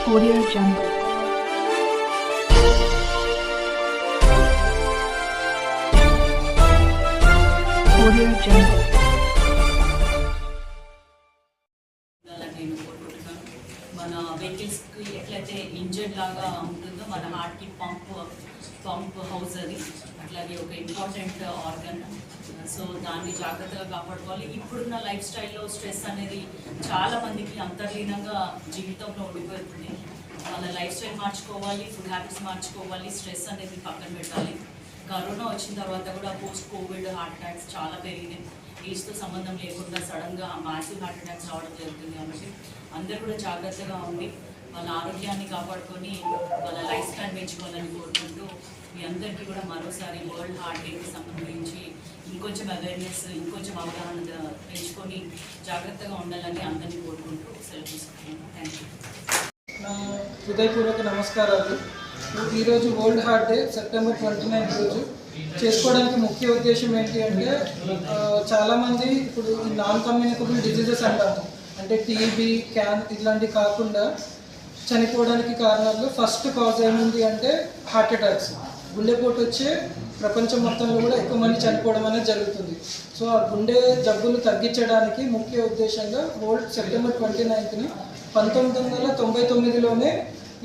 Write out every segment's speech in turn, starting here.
Audio Jungle. Audio Jungle. మన వెహికల్స్కి ఎట్లయితే engine లాగా ఉంటుందో మన హార్ట్కి పంప్ హౌస్ అది అట్లాగే ఒక ఇంపార్టెంట్ ఆర్గన్. సో దాన్ని జాగ్రత్తగా కాపాడుకోవాలి. ఇప్పుడున్న లైఫ్ స్టైల్లో స్ట్రెస్ అనేది చాలా మందికి అంతర్లీనంగా జీవితంలో ఉండిపోతుంది. వాళ్ళ లైఫ్ స్టైల్ మార్చుకోవాలి, ఫుడ్ హ్యాబిట్స్ మార్చుకోవాలి, స్ట్రెస్ అనేది పక్కన పెట్టాలి. కరోనా వచ్చిన తర్వాత కూడా పోస్ట్ కోవిడ్ హార్ట్ అటాక్స్ చాలా పెరిగినాయి. ఏజ్తో సంబంధం లేకుండా సడన్గా మ్యాసివ్ హార్ట్ అటాక్స్ రావడం జరుగుతుంది. కాబట్టి అందరూ కూడా జాగ్రత్తగా ఉండి వాళ్ళ ఆరోగ్యాన్ని కాపాడుకొని వాళ్ళ లైఫ్ స్టైల్ పెంచుకోవాలని కోరుకుంటూ మీ అందరికీ కూడా మరోసారి వరల్డ్ హార్ట్ డేకి సంబంధించి ఇంకొంచెం అవేర్నెస్, ఇంకొంచెం అవగాహన పెంచుకొని జాగ్రత్తగా ఉండాలని అందరినీ కోరుకుంటూ సెలవు తీసుకుంటున్నాను. Thank you. నా హృదయపూర్వక నమస్కారాలు. ఈరోజు వరల్డ్ హార్ట్ డే సెప్టెంబర్ 29 రోజు చేసుకోవడానికి ముఖ్య ఉద్దేశం ఏంటి అంటే, చాలామంది ఇప్పుడు ఈ నాన్ కమ్యూనికబుల్ డిజీజెస్ అంటాము, అంటే టీబీ, ఇట్లాంటివి కాకుండా చనిపోవడానికి కారణాల్లో ఫస్ట్ కాజ్ ఏముంది అంటే హార్ట్ అటాక్స్. గుండెపోటు వచ్చే ప్రపంచం మొత్తంలో కూడా ఎక్కువ మంది చనిపోవడం అనేది జరుగుతుంది. సో ఆ గుండె జబ్బులు తగ్గించడానికి ముఖ్య ఉద్దేశంగా సెప్టెంబర్ 29ని 1999లోనే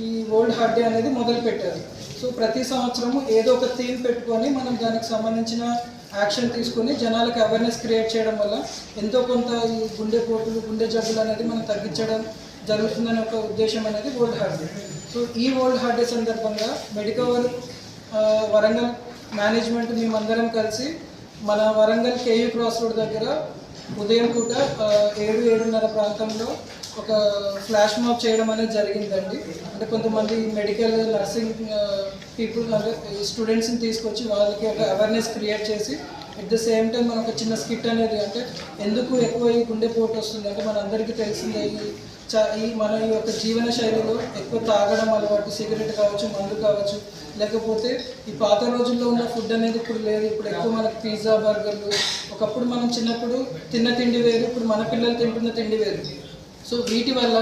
ఈ వరల్డ్ హార్ట్ డే అనేది మొదలుపెట్టారు. సో ప్రతి సంవత్సరము ఏదో ఒక థీమ్ పెట్టుకొని మనం దానికి సంబంధించిన యాక్షన్ తీసుకొని జనాలకు అవేర్నెస్ క్రియేట్ చేయడం వల్ల ఎంతో కొంత ఈ గుండెపోటులు, గుండె జబ్బులు అనేది మనం తగ్గించడం జరుగుతుందనే ఒక ఉద్దేశం అనేది వరల్డ్ హార్ట్ డే. సో ఈ వరల్డ్ హార్ట్ డే సందర్భంగా మెడికవర్ వరంగల్ మేనేజ్మెంట్ మేమందరం కలిసి మన వరంగల్ కేయూ క్రాస్ రోడ్ దగ్గర ఉదయం పూట 7-7:30 ప్రాంతంలో ఒక ఫ్లాష్ మాబ్ చేయడం అనేది జరిగిందండి. అంటే కొంతమంది మెడికల్, నర్సింగ్ పీపుల్, అంటే స్టూడెంట్స్ని తీసుకొచ్చి వాళ్ళకి ఒక అవేర్నెస్ క్రియేట్ చేసి అట్ ద సేమ్ టైం మనం ఒక చిన్న స్కిట్ అనేది, అంటే ఎందుకు ఎక్కువ ఈ గుండెపోటు వస్తుంది అంటే మనందరికీ తెలిసిందే ఈ మన ఈ యొక్క జీవన శైలిలో ఎక్కువ తాగడం అలవాటు, సిగరెట్ కావచ్చు, మందు కావచ్చు, లేకపోతే ఈ పాత రోజుల్లో ఉన్న ఫుడ్ అనేది ఇప్పుడు లేదు. ఇప్పుడు ఎక్కువ మనకు పిజ్జా, బర్గర్లు. ఒకప్పుడు మనం చిన్నప్పుడు తిన్న తిండి వేరు, ఇప్పుడు మన పిల్లలు తింటున్న తిండి వేరు. సో వీటి వల్ల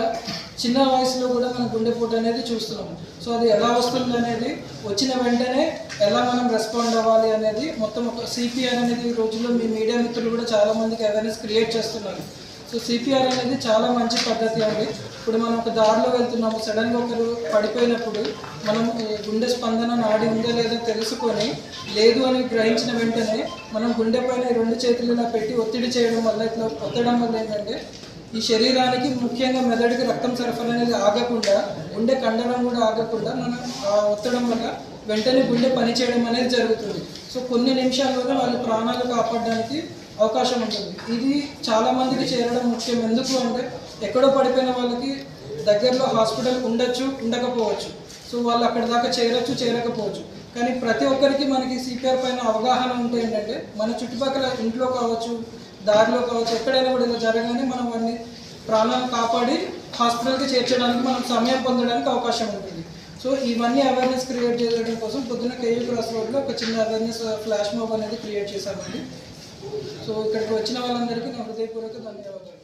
చిన్న వయసులో కూడా మనం గుండెపోటు అనేది చూస్తున్నాము. సో అది ఎలా వస్తుంది అనేది, వచ్చిన వెంటనే ఎలా మనం రెస్పాండ్ అవ్వాలి అనేది మొత్తం ఒక సిపిఆర్ అనేది ఈ రోజుల్లో మీ మీడియా మిత్రులు కూడా చాలామందికి అవేర్నెస్ క్రియేట్ చేస్తున్నారు. సో సిపిఆర్ అనేది చాలా మంచి పద్ధతి అండి. ఇప్పుడు మనం ఒక దారిలో వెళ్తున్నాము, సడన్గా ఒకరు పడిపోయినప్పుడు మనం గుండె స్పందన నాడి ఉందో లేదో తెలుసుకొని, లేదు అని గ్రహించిన వెంటనే మనం గుండె పైన 2 చేతులు ఇలా పెట్టి ఒత్తిడి చేయడం వల్ల, ఇట్లా ఒత్తడం వల్ల ఏంటంటే ఈ శరీరానికి, ముఖ్యంగా మెదడుకి రక్తం సరఫరా అనేది ఆగకుండా, గుండె కండరం కూడా ఆగకుండా మనం ఒత్తడం వల్ల వెంటనే గుండె పనిచేయడం అనేది జరుగుతుంది. సో కొన్ని నిమిషాల్లోనే వాళ్ళ ప్రాణాలు కాపాడడానికి అవకాశం ఉంటుంది. ఇది చాలామందికి చేరడం ముఖ్యం. ఎందుకు అంటే ఎక్కడో పడిపోయిన వాళ్ళకి దగ్గరలో హాస్పిటల్ ఉండొచ్చు, ఉండకపోవచ్చు. సో వాళ్ళు అక్కడ దాకా చేరొచ్చు, చేరకపోవచ్చు. కానీ ప్రతి ఒక్కరికి మనకి సిపిఆర్ పైన అవగాహన ఉంటే ఏంటంటే మన చుట్టుపక్కల ఇంట్లో కావచ్చు, దారిలో కావచ్చు, ఎక్కడైనా కూడా ఇలా జరగానే మనం వాడిని ప్రాణాలు కాపాడి హాస్పిటల్కి చేర్చడానికి మనం సమయం పొందడానికి అవకాశం ఉంటుంది. సో ఇవన్నీ అవేర్నెస్ క్రియేట్ చేయడం కోసం పొద్దున్న కేయూ క్రాస్ రోడ్లో ఒక చిన్న అవేర్నెస్ ఫ్లాష్ మాబ్ అనేది క్రియేట్ చేశామండి. సో ఇక్కడికి వచ్చిన వాళ్ళందరికీ నా హృదయపూర్వక ధన్యవాదాలు.